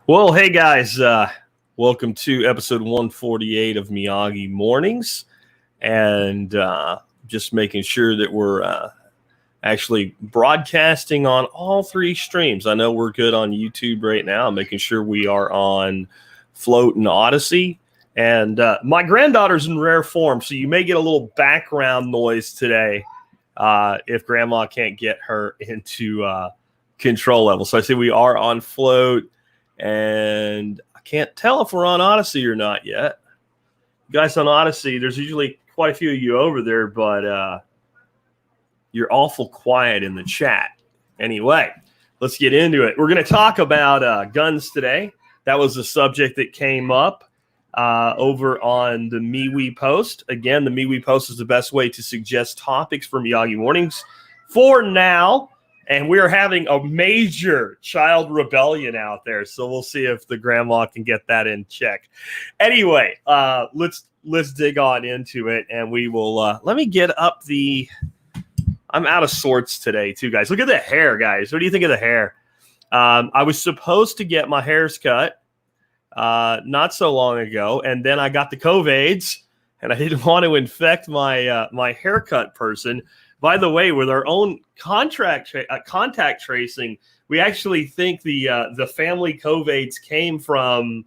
Well, hey guys, welcome to episode 148 of Miyagi Mornings, and just making sure that we're actually broadcasting on all three streams. I know we're good on YouTube right now, making sure we are on Float and Odyssey, and my granddaughter's in rare form, so you may get a little background noise today if Grandma can't get her into control level. So I say we are on Float. And I can't tell if we're on Odyssey or not yet. You guys on Odyssey, there's usually quite a few of you over there, but you're awful quiet in the chat. Anyway, let's get into it. We're going to talk about guns today. That was a subject that came up over on the MeWe post. Again, the MeWe post is the best way to suggest topics for Miyagi Mornings for now. And we're having a major child rebellion out there, so we'll see if the grandma can get that in check. Anyway, let's dig on into it, and we will. Let me get up the. I'm out of sorts today, too, guys. Look at the hair, guys. What do you think of the hair? I was supposed to get my hairs cut not so long ago, and then I got the COVIDs, and I didn't want to infect my haircut person. By the way, with our own contact tracing, we actually think the family COVIDs came from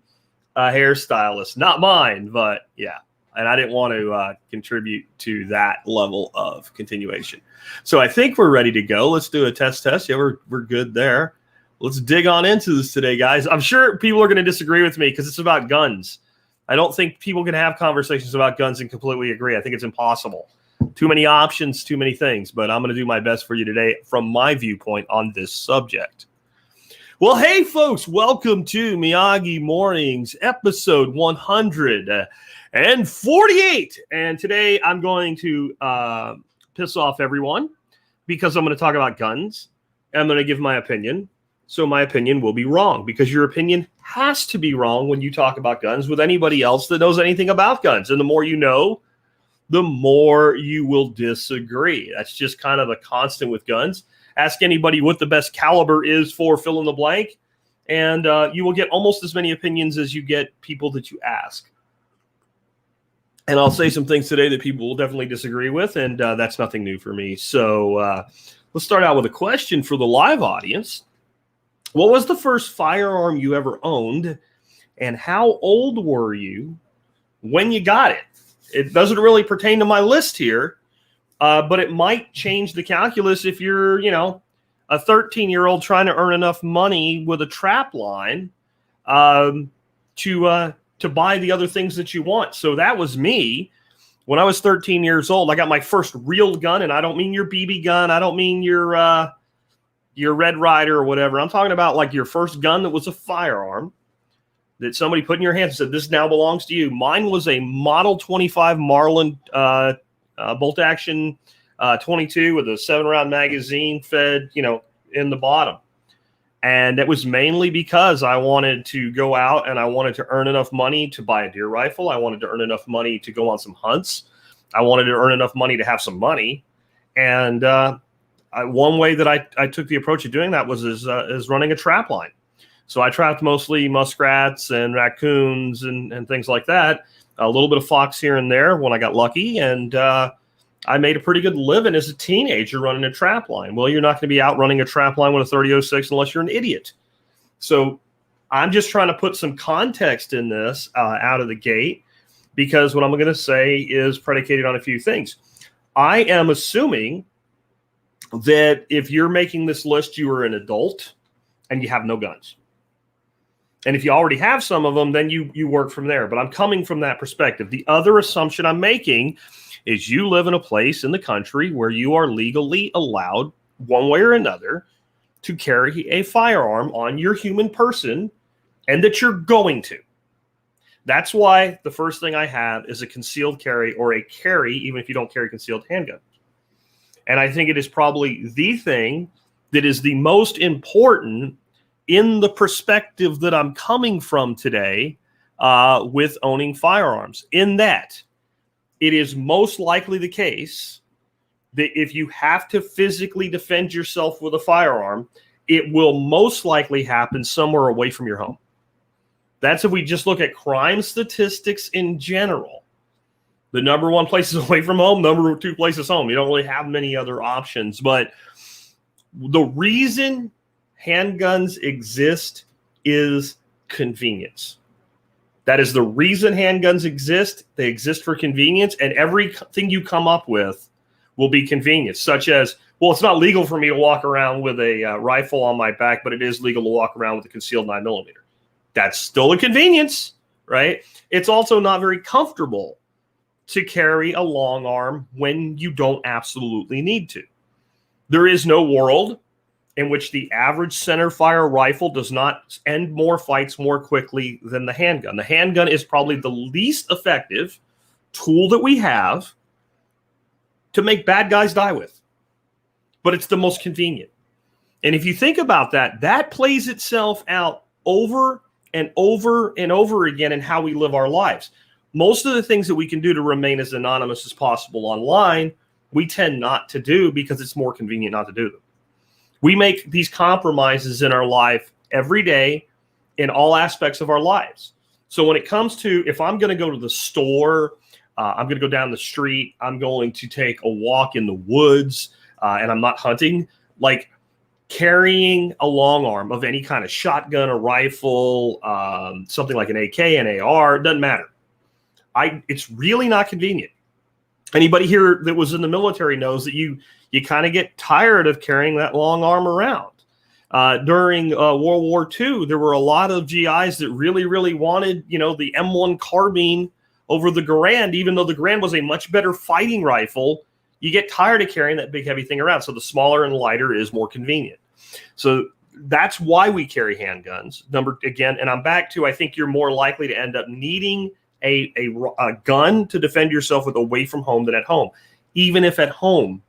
a hairstylist, not mine, but yeah. And I didn't want to contribute to that level of continuation. So I think we're ready to go. Let's do a test. Yeah, we're good there. Let's dig on into this today, guys. I'm sure people are going to disagree with me because it's about guns. I don't think people can have conversations about guns and completely agree. I think it's impossible. Too many options, too many things, but I'm going to do my best for you today from my viewpoint on this subject. Well, hey, folks, welcome to Miyagi Mornings, episode 148. And today I'm going to piss off everyone because I'm going to talk about guns. And I'm going to give my opinion. So my opinion will be wrong because your opinion has to be wrong when you talk about guns with anybody else that knows anything about guns. And the more you know, the more you will disagree. That's just kind of a constant with guns. Ask anybody what the best caliber is for fill in the blank, and you will get almost as many opinions as you get people that you ask. And I'll say some things today that people will definitely disagree with, and that's nothing new for me. So let's start out with a question for the live audience. What was the first firearm you ever owned, and how old were you when you got it? It doesn't really pertain to my list here, but it might change the calculus if you're, a 13-year-old trying to earn enough money with a trap line to buy the other things that you want. So that was me when I was 13 years old. I got my first real gun, and I don't mean your BB gun. I don't mean your Red Ryder or whatever. I'm talking about like your first gun that was a firearm that somebody put in your hands and said, this now belongs to you. Mine was a Model 25 Marlin bolt-action 22 with a 7-round magazine fed, in the bottom. And it was mainly because I wanted to go out and I wanted to earn enough money to buy a deer rifle. I wanted to earn enough money to go on some hunts. I wanted to earn enough money to have some money. And one way that I took the approach of doing that was is running a trap line. So I trapped mostly muskrats and raccoons and things like that. A little bit of fox here and there when I got lucky. And I made a pretty good living as a teenager running a trap line. Well, you're not going to be out running a trap line with a 30-06 unless you're an idiot. So I'm just trying to put some context in this out of the gate because what I'm going to say is predicated on a few things. I am assuming that if you're making this list, you are an adult and you have no guns. And if you already have some of them, then you work from there. But I'm coming from that perspective. The other assumption I'm making is you live in a place in the country where you are legally allowed, one way or another, to carry a firearm on your human person and that you're going to. That's why the first thing I have is a concealed carry or a carry, even if you don't carry concealed handgun. And I think it is probably the thing that is the most important in the perspective that I'm coming from today with owning firearms, in that it is most likely the case that if you have to physically defend yourself with a firearm, it will most likely happen somewhere away from your home. That's if we just look at crime statistics in general. The number one place is away from home, number two place is home. You don't really have many other options. But the reason handguns exist is convenience. That is the reason handguns exist. They exist for convenience, and everything you come up with will be convenience, such as, well, it's not legal for me to walk around with a rifle on my back, but it is legal to walk around with a concealed 9mm. That's still a convenience, right? It's also not very comfortable to carry a long arm when you don't absolutely need to. There is no world in which the average centerfire rifle does not end more fights more quickly than the handgun. The handgun is probably the least effective tool that we have to make bad guys die with, but it's the most convenient. And if you think about that, that plays itself out over and over and over again in how we live our lives. Most of the things that we can do to remain as anonymous as possible online, we tend not to do because it's more convenient not to do them. We make these compromises in our life every day in all aspects of our lives. So when it comes to, if I'm going to go to the store, I'm going to go down the street, I'm going to take a walk in the woods, and I'm not hunting, like carrying a long arm of any kind of shotgun, a rifle, something like an AK, an AR, doesn't matter. It's really not convenient. Anybody here that was in the military knows that you kind of get tired of carrying that long arm around. During World War II, there were a lot of GIs that really, really wanted, the M1 carbine over the Garand, even though the Garand was a much better fighting rifle. You get tired of carrying that big, heavy thing around. So the smaller and lighter is more convenient. So that's why we carry handguns. And I'm back to, I think you're more likely to end up needing a gun to defend yourself with away from home than at home. Even if at home,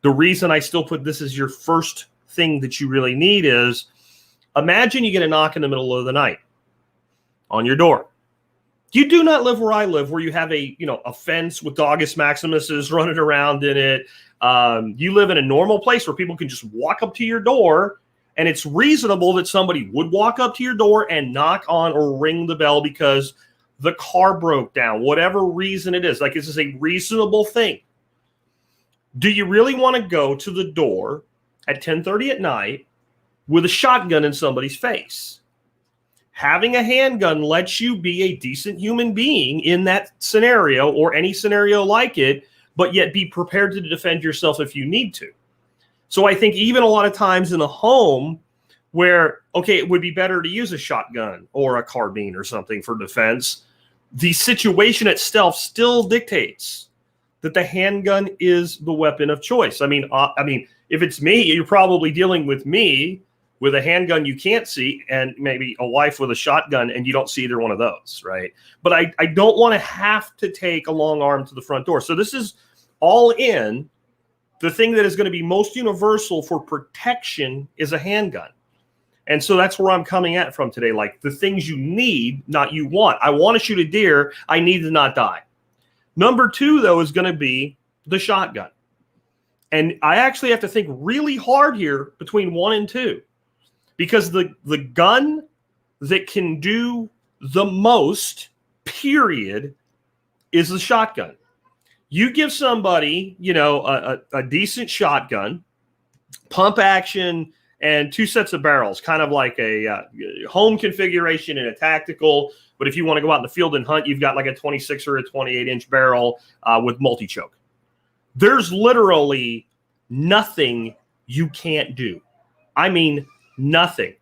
the reason I still put this as your first thing that you really need is, imagine you get a knock in the middle of the night on your door. You do not live where I live, where you have a fence with Dogus Maximuses running around in it. You live in a normal place where people can just walk up to your door, and it's reasonable that somebody would walk up to your door and knock on or ring the bell because the car broke down, whatever reason it is. Like, this is a reasonable thing. Do you really want to go to the door at 10:30 at night with a shotgun in somebody's face? Having a handgun lets you be a decent human being in that scenario or any scenario like it, but yet be prepared to defend yourself if you need to. So I think even a lot of times in the home where, okay, it would be better to use a shotgun or a carbine or something for defense, the situation itself still dictates that the handgun is the weapon of choice. I mean, if it's me, you're probably dealing with me with a handgun you can't see, and maybe a wife with a shotgun, and you don't see either one of those, right? But I don't want to have to take a long arm to the front door. So this is all in. The thing that is going to be most universal for protection is a handgun. And so that's where I'm coming at from today. Like, the things you need, not you want. I want to shoot a deer. I need to not die. Number two, though, is going to be the shotgun. And I actually have to think really hard here between 1 and 2. Because the gun that can do the most, period, is the shotgun. You give somebody, a decent shotgun, pump action, and 2 sets of barrels, kind of like a home configuration and a tactical. But if you want to go out in the field and hunt, you've got like a 26 or a 28-inch barrel with multi-choke. There's literally nothing you can't do. I mean, nothing.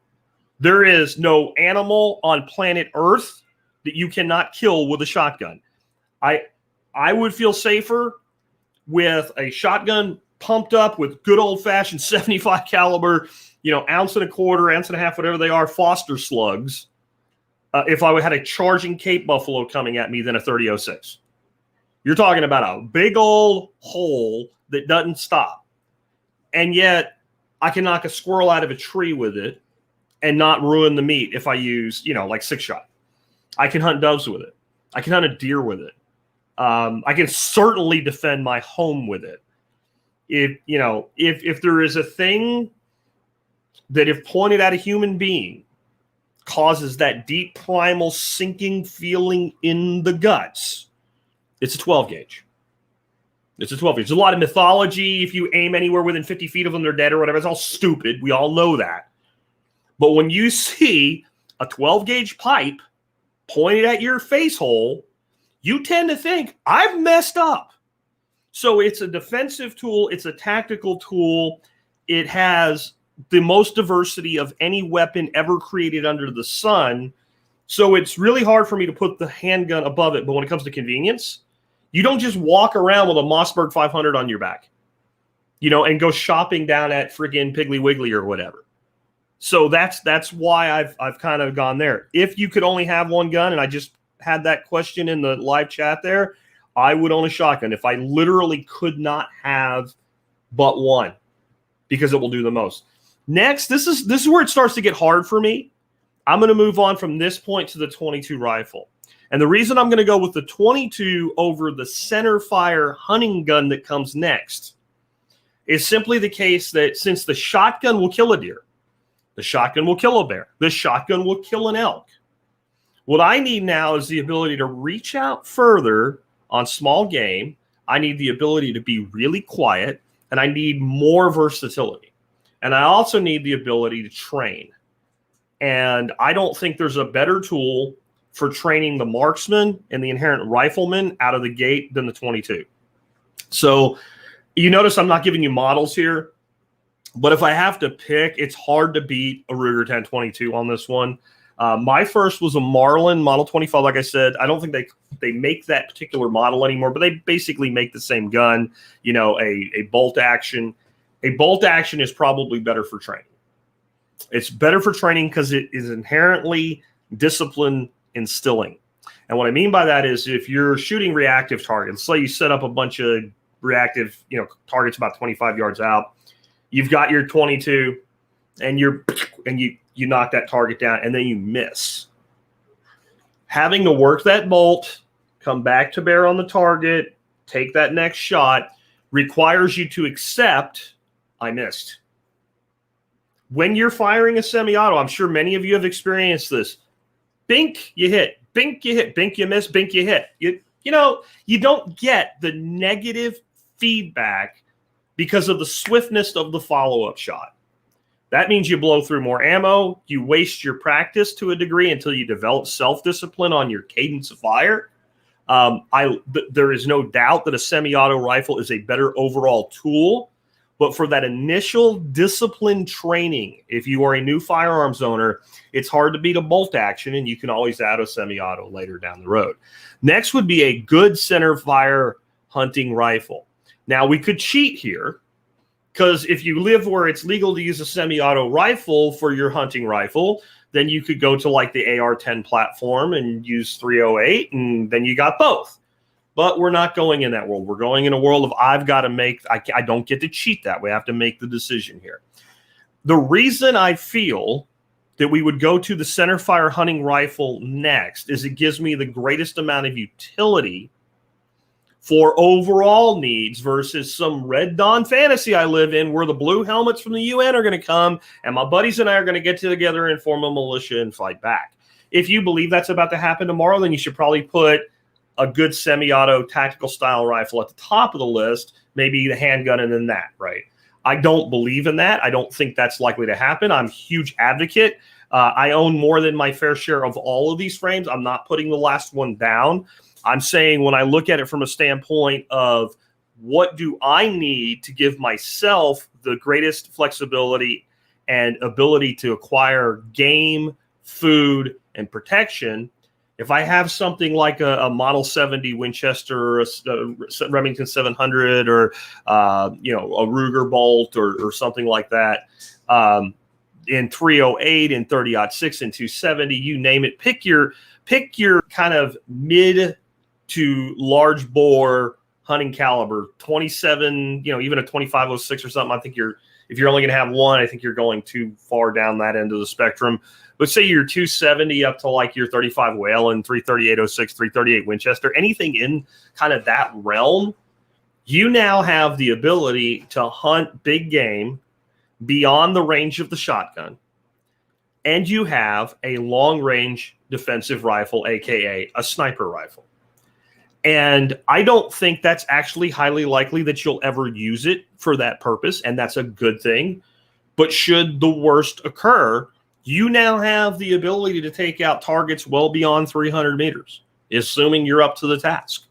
There is no animal on planet Earth that you cannot kill with a shotgun. I would feel safer with a shotgun pumped up with good old-fashioned 75 caliber, ounce and a quarter, ounce and a half, whatever they are, Foster slugs, if I had a charging Cape Buffalo coming at me than a 30-06. You're talking about a big old hole that doesn't stop. And yet I can knock a squirrel out of a tree with it and not ruin the meat if I use, like 6-shot. I can hunt doves with it. I can hunt a deer with it. I can certainly defend my home with it. If there is a thing that if pointed at a human being causes that deep primal sinking feeling in the guts, it's a 12 gauge. It's a 12 gauge. There's a lot of mythology. If you aim anywhere within 50 feet of them, they're dead or whatever. It's all stupid. We all know that. But when you see a 12 gauge pipe pointed at your face hole, you tend to think, I've messed up. So it's a defensive tool. It's a tactical tool. It has the most diversity of any weapon ever created under the sun. So it's really hard for me to put the handgun above it. But when it comes to convenience, you don't just walk around with a Mossberg 500 on your back, and go shopping down at friggin' Piggly Wiggly or whatever. So that's why I've kind of gone there. If you could only have one gun, and I just had that question in the live chat there, I would own a shotgun if I literally could not have but one, because it will do the most. Next, this is where it starts to get hard for me. I'm going to move on from this point to the 22 rifle. And the reason I'm going to go with the 22 over the centerfire hunting gun that comes next is simply the case that since the shotgun will kill a deer, the shotgun will kill a bear, the shotgun will kill an elk, what I need now is the ability to reach out further on small game. I need the ability to be really quiet, and I need more versatility. And I also need the ability to train. And I don't think there's a better tool for training the marksman and the inherent rifleman out of the gate than the 22. So you notice I'm not giving you models here, but if I have to pick, it's hard to beat a Ruger 1022 on this one. My first was a Marlin Model 25. Like I said, I don't think they make that particular model anymore, but they basically make the same gun, a bolt action. A bolt action is probably better for training. It's better for training because it is inherently discipline instilling. And what I mean by that is if you're shooting reactive targets, say you set up a bunch of reactive, targets about 25 yards out, you've got your 22 and you knock that target down and then you miss. Having to work that bolt, come back to bear on the target, take that next shot requires you to accept I missed. When you're firing a semi-auto, I'm sure many of you have experienced this. Bink, you hit. Bink, you hit. Bink, you miss. Bink, you hit. You don't get the negative feedback because of the swiftness of the follow-up shot. That means you blow through more ammo. You waste your practice to a degree until you develop self-discipline on your cadence of fire. There is no doubt that a semi-auto rifle is a better overall tool. But for that initial discipline training, if you are a new firearms owner, it's hard to beat a bolt action, and you can always add a semi-auto later down the road. Next would be a good center fire hunting rifle. Now, we could cheat here, because if you live where it's legal to use a semi-auto rifle for your hunting rifle, then you could go to like the AR-10 platform and use 308, and then you got both. But we're not going in that world. We're going in a world of I don't get to cheat that. We have to make the decision here. The reason I feel that we would go to the centerfire hunting rifle next is it gives me the greatest amount of utility for overall needs versus some Red Dawn fantasy I live in where the blue helmets from the UN are going to come and my buddies and I are going to get together and form a militia and fight back. If you believe that's about to happen tomorrow, then you should probably put a good semi-auto tactical style rifle at the top of the list, maybe the handgun and then that, right? I don't believe in that. I don't think that's likely to happen. I'm a huge advocate. I own more than my fair share of all of these frames. I'm not putting the last one down. I'm saying when I look at it from a standpoint of what do I need to give myself the greatest flexibility and ability to acquire game, food, and protection. If I have something like a Model 70 Winchester or a Remington 700 or a Ruger Bolt or something like that, in 308 and 30-06 and 270, you name it. Pick your kind of mid to large bore hunting caliber, 27, even a 2506 or something. I think if you're only going to have one, I think you're going too far down that end of the spectrum. But say you're 270 up to like your 35 Whalen, 338-06, 338 Winchester, anything in kind of that realm, you now have the ability to hunt big game beyond the range of the shotgun and you have a long-range defensive rifle, aka a sniper rifle. And I don't think that's actually highly likely that you'll ever use it for that purpose, and that's a good thing. But should the worst occur, you now have the ability to take out targets well beyond 300 meters, assuming you're up to the task.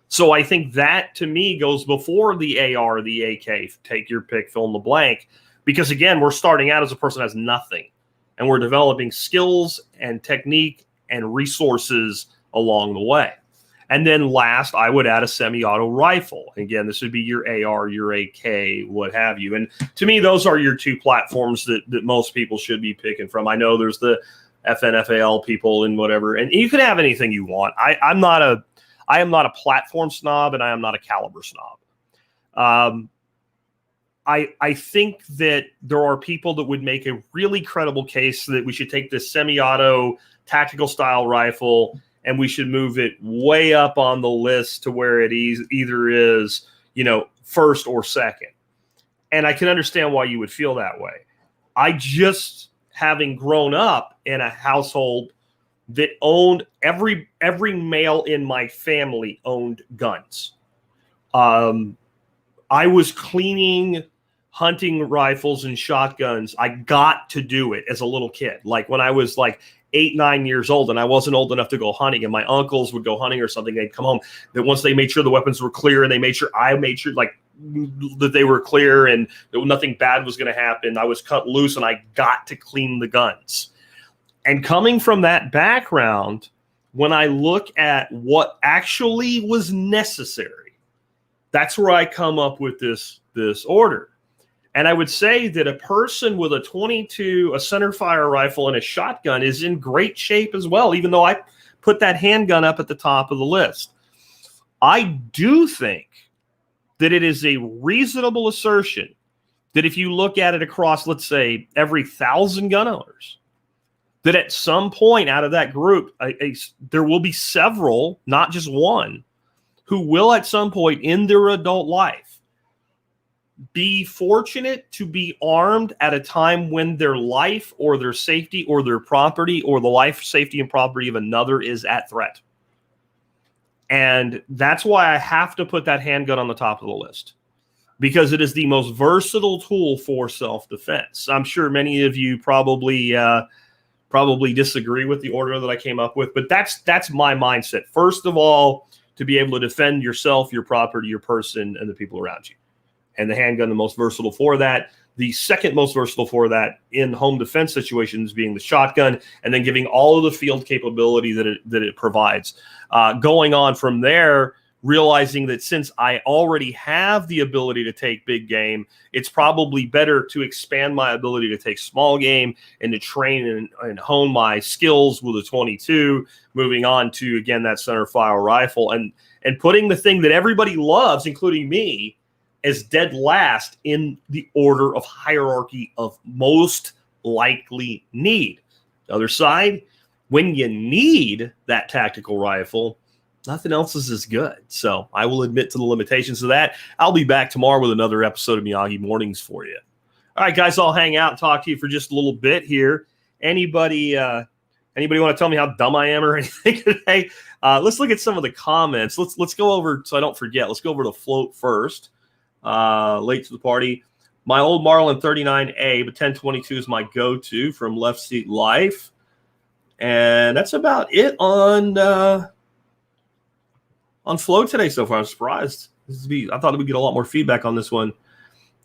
So I think that, to me, goes before the AR, the AK, take your pick, fill in the blank, because, again, we're starting out as a person who has nothing, and we're developing skills and technique and resources along the way. And then last, I would add a semi-auto rifle. Again, this would be your AR, your AK, what have you. And to me, those are your two platforms that most people should be picking from. I know there's the FNFAL people and whatever, and you can have anything you want. I am not a platform snob, and I am not a caliber snob. I think that there are people that would make a really credible case that we should take this semi-auto tactical style rifle and we should move it way up on the list to where it either is, first or second. And I can understand why you would feel that way. I just, having grown up in a household that owned every male in my family owned guns. I was cleaning hunting rifles and shotguns. I got to do it as a little kid. Like when I was like 8, 9 years old and I wasn't old enough to go hunting, and my uncles would go hunting or something, they'd come home. That once they made sure the weapons were clear and I made sure like that they were clear and that nothing bad was going to happen, I was cut loose and I got to clean the guns. And coming from that background, when I look at what actually was necessary, that's where I come up with this order. And I would say that a person with a .22, a centerfire rifle, and a shotgun is in great shape as well, even though I put that handgun up at the top of the list. I do think that it is a reasonable assertion that if you look at it across, let's say, every 1,000 gun owners, that at some point out of that group, there will be several, not just one, who will at some point in their adult life be fortunate to be armed at a time when their life or their safety or their property or the life, safety, and property of another is at threat. And that's why I have to put that handgun on the top of the list, because it is the most versatile tool for self-defense. I'm sure many of you probably disagree with the order that I came up with, but that's my mindset. First of all, to be able to defend yourself, your property, your person, and the people around you. And the handgun, the most versatile for that. The second most versatile for that in home defense situations being the shotgun, and then giving all of the field capability that it provides. Going on from there, realizing that since I already have the ability to take big game, it's probably better to expand my ability to take small game and to train and hone my skills with a .22, moving on to, again, that centerfire rifle, and putting the thing that everybody loves, including me, as dead last in the order of hierarchy of most likely need. The other side, when you need that tactical rifle, nothing else is as good. So I will admit to the limitations of that. I'll be back tomorrow with another episode of Miyagi Mornings for you. All right, guys, I'll hang out and talk to you for just a little bit here. Anybody want to tell me how dumb I am or anything today? Let's look at some of the comments. Let's go over, so I don't forget, let's go over to Float first. Late to the party. My old Marlin 39A, but 1022 is my go-to from Left Seat Life. And that's about it on Flow today so far. I'm surprised. I thought we'd get a lot more feedback on this one.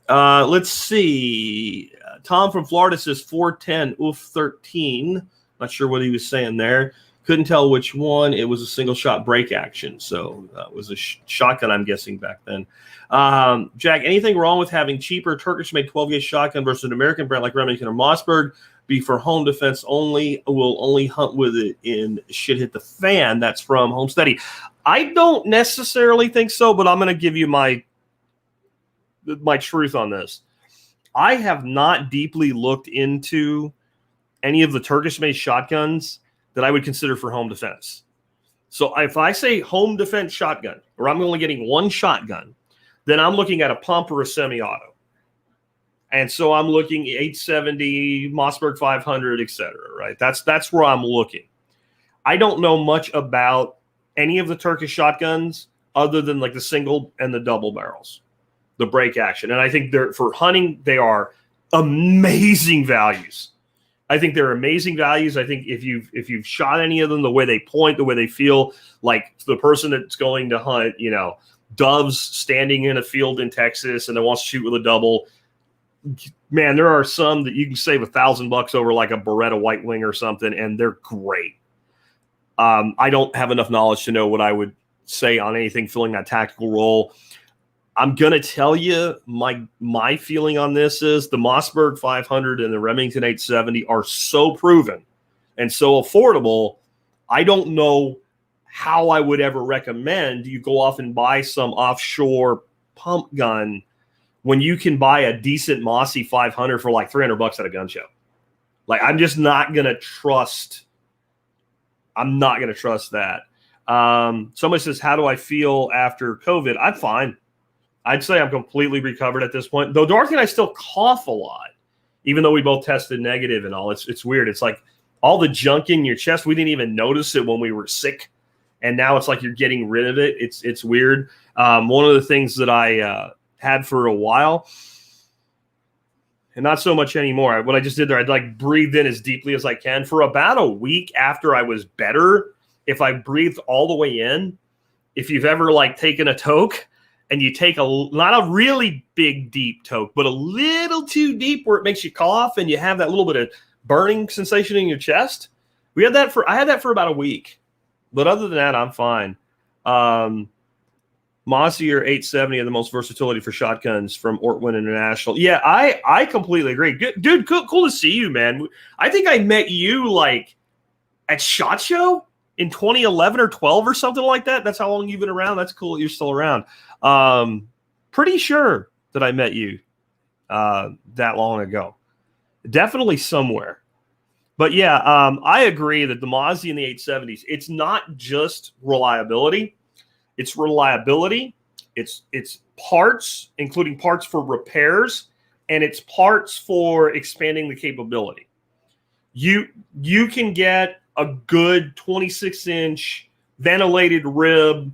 Let's see. Tom from Florida says 410, oof, 13. Not sure what he was saying there. Couldn't tell which one. It was a single shot break action. So it was a shotgun, I'm guessing, back then. Jack, anything wrong with having cheaper Turkish-made 12-gauge shotgun versus an American brand like Remington or Mossberg be for home defense only? Will only hunt with it in shit hit the fan. That's from Homesteady. I don't necessarily think so, but I'm going to give you my truth on this. I have not deeply looked into any of the Turkish-made shotguns that I would consider for home defense. So if I say home defense shotgun, or I'm only getting one shotgun, then I'm looking at a pump or a semi-auto. And so I'm looking 870, Mossberg 500, etc. Right? That's where I'm looking. I don't know much about any of the Turkish shotguns other than like the single and the double barrels, the break action. And I think for hunting, they are amazing values. I think they're amazing values. I think if you've shot any of them, the way they point, the way they feel, like the person that's going to hunt, doves standing in a field in Texas and then wants to shoot with a double, man, there are some that you can save $1,000 over, like a Beretta White Wing or something, and they're great. I don't have enough knowledge to know what I would say on anything filling that tactical role. I'm going to tell you my feeling on this is the Mossberg 500 and the Remington 870 are so proven and so affordable. I don't know how I would ever recommend you go off and buy some offshore pump gun when you can buy a decent Mossy 500 for like $300 at a gun show. Like, I'm just not going to trust. I'm not going to trust that. Somebody says, how do I feel after COVID? I'm fine. I'd say I'm completely recovered at this point. Though Dorothy and I still cough a lot, even though we both tested negative and all. It's weird. It's like all the junk in your chest. We didn't even notice it when we were sick, and now it's like you're getting rid of it. It's weird. One of the things that I had for a while, and not so much anymore. What I just did there, I'd like breathed in as deeply as I can for about a week after I was better. If I breathed all the way in, if you've ever like taken a toke, and you take not a really big, deep toke, but a little too deep where it makes you cough and you have that little bit of burning sensation in your chest. I had that for about a week. But other than that, I'm fine. Mossy or 870 are the most versatility for shotguns from Ortwin International. Yeah, I completely agree. Good, dude, cool to see you, man. I think I met you like at SHOT Show in 2011 or 12 or something like that. That's how long you've been around. That's cool that you're still around. Pretty sure that I met you that long ago. Definitely somewhere. But yeah, I agree that the Mossy and the 870s, it's not just reliability. It's reliability. It's parts, including parts for repairs, and it's parts for expanding the capability. You can get a good 26-inch ventilated rib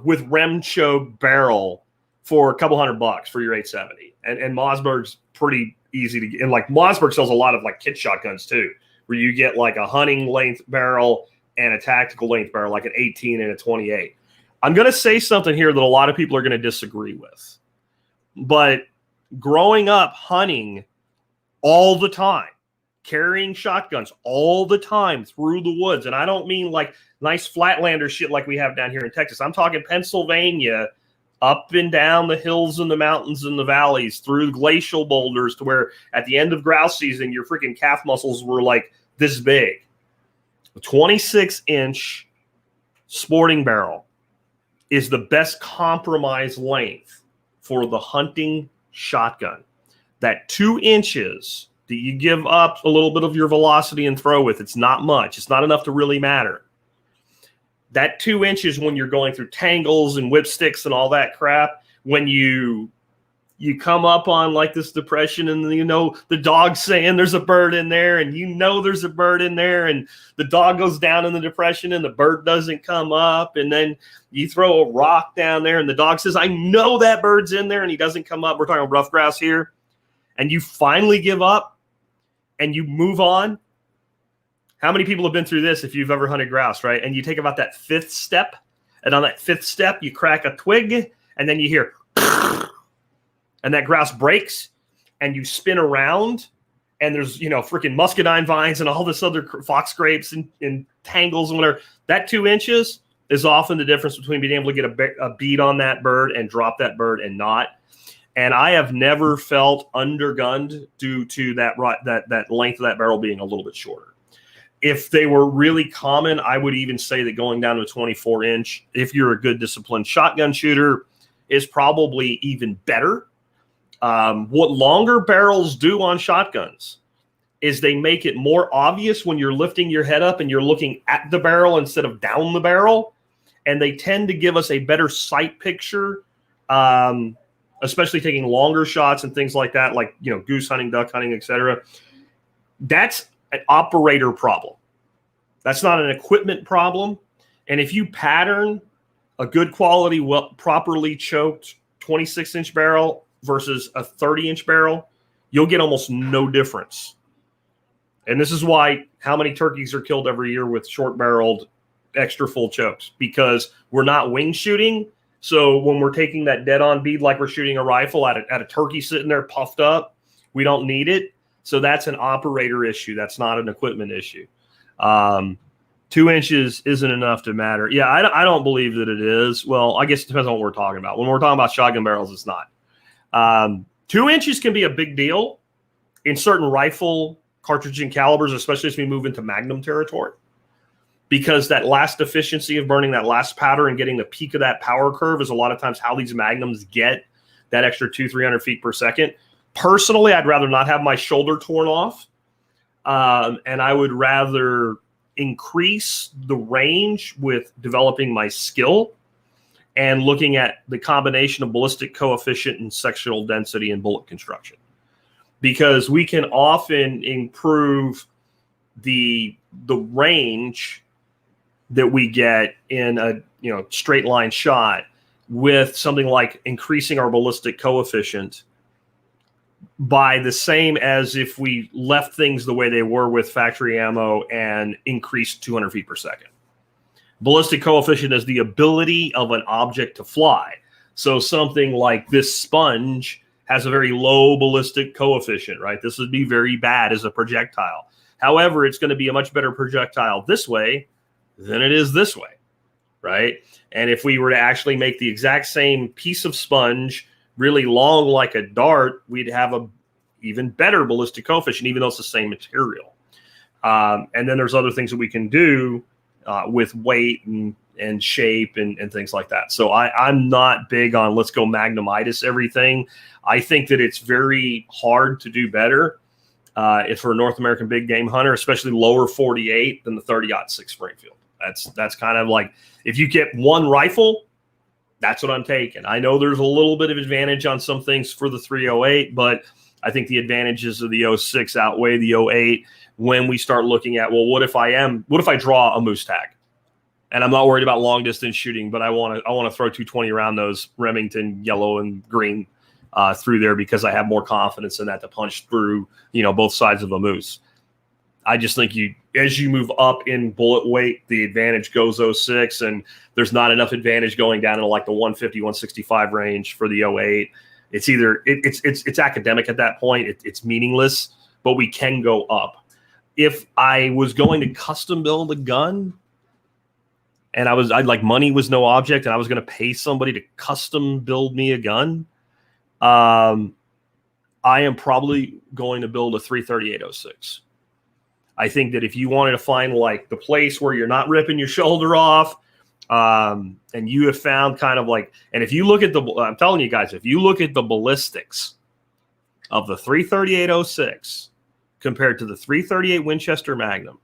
with Remcho barrel for a couple $100 for your 870. And Mossberg's pretty easy to get. And like Mossberg sells a lot of like kit shotguns too, where you get like a hunting length barrel and a tactical length barrel, like an 18 and a 28. I'm going to say something here that a lot of people are going to disagree with. But growing up hunting all the time, carrying shotguns all the time through the woods, and I don't mean like nice flatlander shit like we have down here in Texas. I'm talking Pennsylvania, up and down the hills and the mountains and the valleys, through glacial boulders to where at the end of grouse season, your freaking calf muscles were like this big. A 26-inch sporting barrel is the best compromise length for the hunting shotgun. That 2 inches that you give up a little bit of your velocity and throw with, it's not much. It's not enough to really matter. That 2 inches when you're going through tangles and whipsticks and all that crap, when you come up on like this depression and the dog's saying there's a bird in there and there's a bird in there and the dog goes down in the depression and the bird doesn't come up, and then you throw a rock down there and the dog says, I know that bird's in there, and he doesn't come up. We're talking rough grouse here. And you finally give up and you move on. How many people have been through this if you've ever hunted grouse, right? And you take about that 5th step, and on that 5th step, you crack a twig, and then you hear, and that grouse breaks, and you spin around, and there's, freaking muscadine vines and all this other fox grapes and tangles and whatever. That 2 inches is often the difference between being able to get a bead on that bird and drop that bird and not. And I have never felt undergunned due to that length of that barrel being a little bit shorter. If they were really common, I would even say that going down to a 24-inch, if you're a good disciplined shotgun shooter, is probably even better. What longer barrels do on shotguns is they make it more obvious when you're lifting your head up and you're looking at the barrel instead of down the barrel. And they tend to give us a better sight picture especially taking longer shots and things like that, like, goose hunting, duck hunting, etc. That's an operator problem. That's not an equipment problem. And if you pattern a good quality, properly choked 26-inch barrel versus a 30-inch barrel, you'll get almost no difference. And this is why how many turkeys are killed every year with short-barreled extra full chokes, because we're not wing shooting. So when we're taking that dead-on bead like we're shooting a rifle at a turkey sitting there puffed up, we don't need it. So that's an operator issue. That's not an equipment issue. 2 inches isn't enough to matter. Yeah, I don't believe that it is. Well, I guess it depends on what we're talking about. When we're talking about shotgun barrels, it's not. 2 inches can be a big deal in certain rifle cartridge and calibers, especially as we move into Magnum territory, because that last efficiency of burning that last powder and getting the peak of that power curve is a lot of times how these Magnums get that extra 200-300 feet per second. Personally, I'd rather not have my shoulder torn off, and I would rather increase the range with developing my skill and looking at the combination of ballistic coefficient and sectional density and bullet construction, because we can often improve the range that we get in a straight line shot with something like increasing our ballistic coefficient by the same as if we left things the way they were with factory ammo and increased 200 feet per second. Ballistic coefficient is the ability of an object to fly. So something like this sponge has a very low ballistic coefficient, right? This would be very bad as a projectile. However, it's going to be a much better projectile this way than it is this way, right? And if we were to actually make the exact same piece of sponge really long like a dart, we'd have a even better ballistic coefficient, even though it's the same material. And then there's other things that we can do with weight and shape and things like that. So I'm not big on let's go Magnum-itis everything. I think that it's very hard to do better if for a North American big game hunter, especially lower 48 than the 30-06 Springfield. That's kind of like, if you get one rifle, that's what I'm taking. I know there's a little bit of advantage on some things for the 308, but I think the advantages of the 06 outweigh the 08 when we start looking at, well, what if I draw a moose tag and I'm not worried about long distance shooting, but I want to throw 220 around those Remington yellow and green through there because I have more confidence in that to punch through, both sides of a moose. I just think as you move up in bullet weight, the advantage goes 06, and there's not enough advantage going down into like the 150, 165 range for the 08. It's either it's academic at that point. It's meaningless, but we can go up. If I was going to custom build a gun, and I'd like money was no object, and I was going to pay somebody to custom build me a gun, I am probably going to build a 338-06. I think that if you wanted to find like the place where you're not ripping your shoulder off, and you have found kind of like, and if you look at I'm telling you guys, if you look at the ballistics of the 338-06 compared to the 338 Winchester Magnum,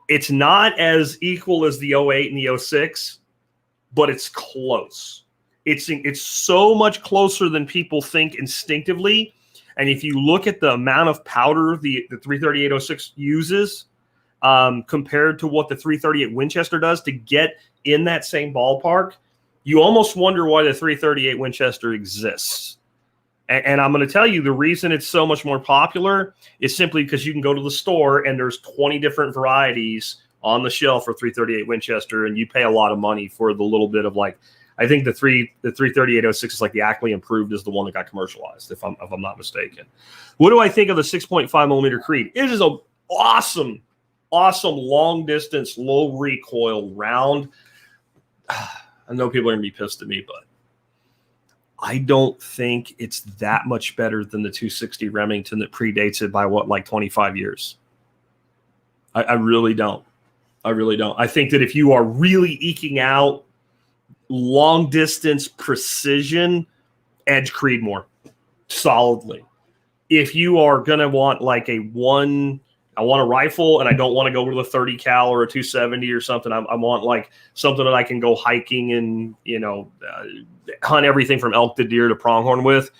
it's not as equal as the 08 and the 06, but it's close. It's so much closer than people think instinctively. And if you look at the amount of powder the 338-06 uses compared to what the 338 Winchester does to get in that same ballpark, you almost wonder why the 338 Winchester exists. And I'm going to tell you the reason it's so much more popular is simply because you can go to the store and there's 20 different varieties on the shelf for 338 Winchester, and you pay a lot of money for the little bit of like, I think the 338-06 is like the Ackley Improved is the one that got commercialized, if I'm not mistaken. What do I think of the 6.5 millimeter Creed? It is an awesome long distance, low recoil round. I know people are gonna be pissed at me, but I don't think it's that much better than the 260 Remington that predates it by 25 years. I really don't. I think that if you are really eking out long distance precision, edge Creedmoor solidly. If you are going to want like a 1 I want a rifle, and I don't want to go with a 30 cal or a 270 or something. I want like something that I can go hiking and, hunt everything from elk to deer to pronghorn with.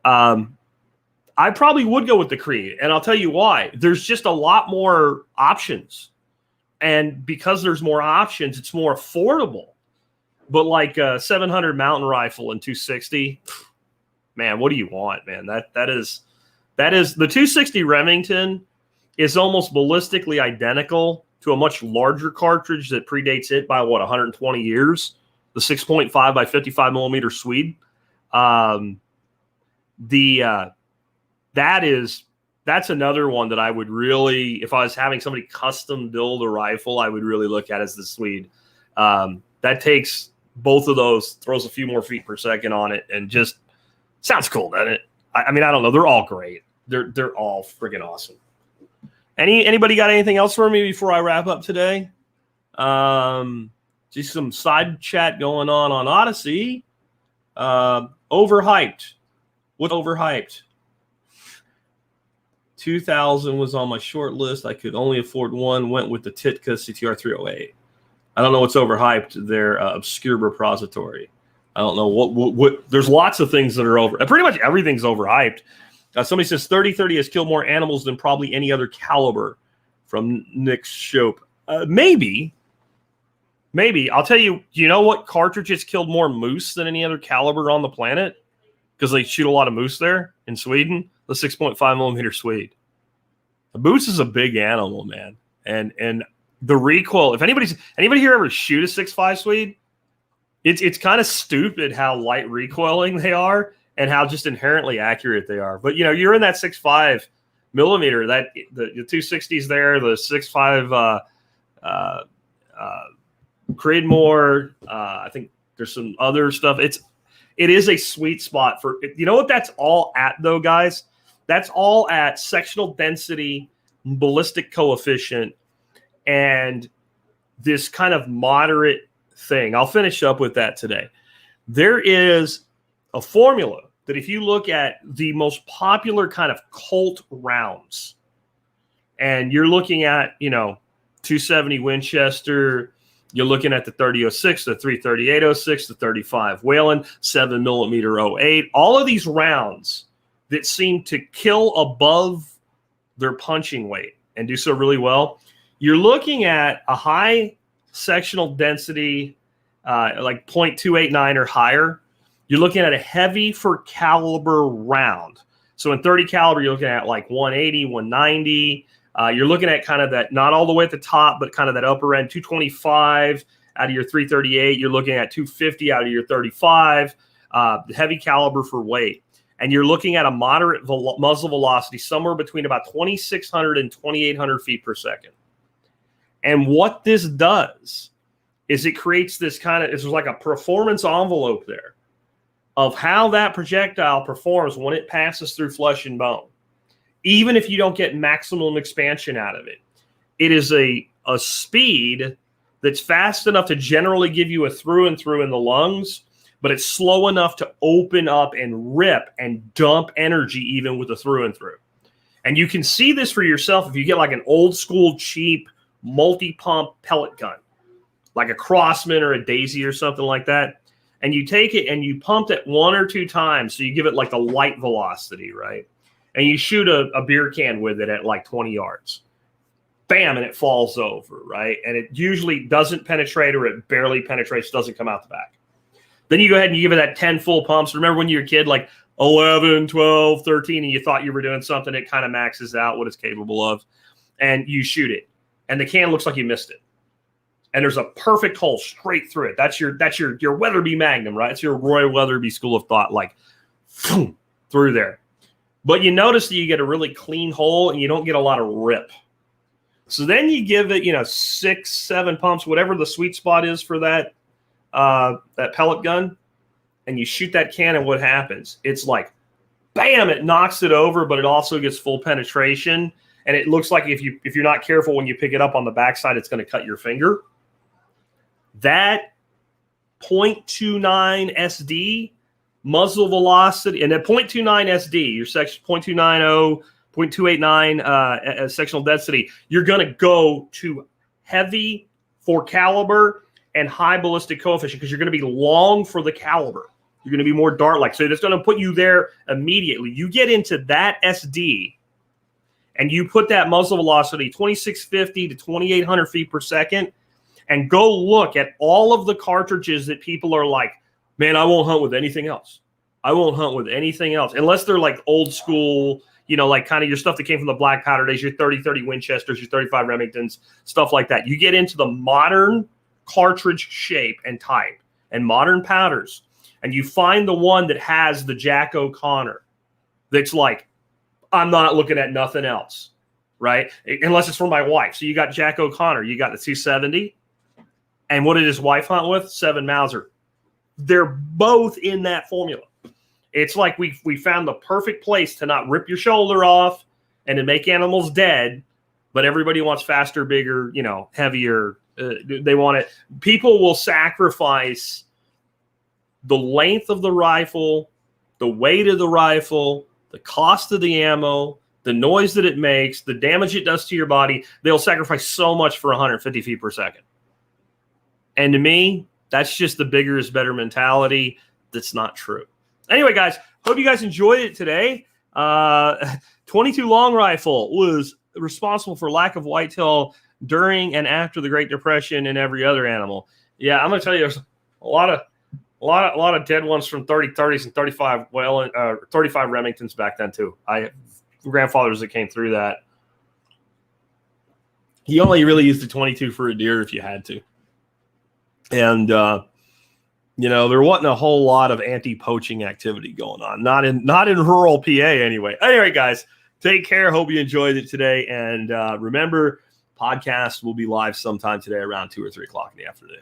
I probably would go with the Creed, and I'll tell you why. There's just a lot more options, and because there's more options, it's more affordable. But like a 700 mountain rifle and 260, man, what do you want, man? That is the 260 Remington is almost ballistically identical to a much larger cartridge that predates it by 120 years. The 6.5 by 55 millimeter Swede. That's another one that I would really, if I was having somebody custom build a rifle, I would really look at as the Swede. That takes both of those, throws a few more feet per second on it, and just sounds cool, doesn't it? I mean, I don't know. They're all great. They're all friggin' awesome. Anybody got anything else for me before I wrap up today? Just some side chat going on Odyssey. Overhyped. What overhyped? 2000 was on my short list. I could only afford one. Went with the Titka CTR 308. I don't know what's overhyped. Their obscure repository. I don't know what. There's lots of things that are over. Pretty much everything's overhyped. Somebody says 30-30 has killed more animals than probably any other caliber. From Nick Shope. Maybe. I'll tell you. Do you know what cartridges killed more moose than any other caliber on the planet? Because they shoot a lot of moose there in Sweden. The 6.5 millimeter Swede. The moose is a big animal, man, and the recoil. If anybody here ever shoot a 6.5 Swede, it's kind of stupid how light recoiling they are and how just inherently accurate they are. But you're in that 6.5 millimeter. That the 260s there, the 6.5 Creedmoor. I think there's some other stuff. It is a sweet spot for. You know what that's all at though, guys? That's all at sectional density, ballistic coefficient, and this kind of moderate thing. I'll finish up with that today. There is a formula that if you look at the most popular kind of Colt rounds, and you're looking at, 270 Winchester, you're looking at the 30-06, the 338-06, the 35 Whelen, 7mm 08, all of these rounds that seem to kill above their punching weight and do so really well. You're looking at a high sectional density, like 0.289 or higher. You're looking at a heavy for caliber round. So in 30 caliber, you're looking at like 180, 190. You're looking at kind of that, not all the way at the top, but kind of that upper end, 225 out of your 338. You're looking at 250 out of your 35, heavy caliber for weight. And you're looking at a moderate muzzle velocity somewhere between about 2,600 and 2,800 feet per second. And what this does is it creates this kind of, it's like a performance envelope there of how that projectile performs when it passes through flesh and bone. Even if you don't get maximum expansion out of it, it is a speed that's fast enough to generally give you a through and through in the lungs, but it's slow enough to open up and rip and dump energy even with a through and through. And you can see this for yourself if you get like an old school cheap multi-pump pellet gun, like a Crossman or a Daisy or something like that. And you take it and you pump it 1 or 2 times. So you give it like the light velocity, right? And you shoot a beer can with it at like 20 yards. Bam, and it falls over, right? And it usually doesn't penetrate or it barely penetrates, doesn't come out the back. Then you go ahead and you give it that 10 full pumps. Remember when you were a kid, like 11, 12, 13, and you thought you were doing something, it kind of maxes out what it's capable of. And you shoot it. And the can looks like you missed it. And there's a perfect hole straight through it. That's your Weatherby Magnum, right? It's your Roy Weatherby school of thought, like through there. But you notice that you get a really clean hole and you don't get a lot of rip. So then you give it, 6, 7 pumps, whatever the sweet spot is for that pellet gun, and you shoot that can, and what happens? It's like, bam, it knocks it over, but it also gets full penetration. And it looks like if you're not careful when you pick it up on the backside, it's going to cut your finger. That 0.29 SD muzzle velocity, and at 0.29 SD, your section 0.290, .289 sectional density, you're going to go to heavy for caliber and high ballistic coefficient because you're going to be long for the caliber. You're going to be more dart-like. So it's going to put you there immediately. You get into that SD and you put that muzzle velocity 2,650 to 2,800 feet per second and go look at all of the cartridges that people are like, man, I won't hunt with anything else. I won't hunt with anything else unless they're like old school, you know, like kind of your stuff that came from the black powder days, your 30-30 Winchesters, your 35 Remingtons, stuff like that. You get into the modern cartridge shape and type and modern powders, and you find the one that has the Jack O'Connor that's like, I'm not looking at nothing else, right? Unless it's for my wife. So you got Jack O'Connor, you got the 270, and what did his wife hunt with? 7 Mauser. They're both in that formula. It's like we found the perfect place to not rip your shoulder off and to make animals dead, but everybody wants faster, bigger, you know, heavier. They want it. People will sacrifice the length of the rifle, the weight of the rifle, the cost of the ammo, the noise that it makes, the damage it does to your body. They'll sacrifice so much for 150 feet per second. And to me, that's just the bigger is better mentality. That's not true. Anyway, guys, hope you guys enjoyed it today. 22 long rifle was responsible for lack of whitetail during and after the Great Depression and every other animal. Yeah, I'm going to tell you, there's a lot of dead ones from 30-30s and 35 35 Remingtons back then too. I grandfathers that came through that. He only really used the 22 for a deer if you had to. And you know, there wasn't a whole lot of anti-poaching activity going on. Not in rural PA anyway. Anyway, guys, take care. Hope you enjoyed it today. And remember, podcast will be live sometime today around 2 or 3 o'clock in the afternoon.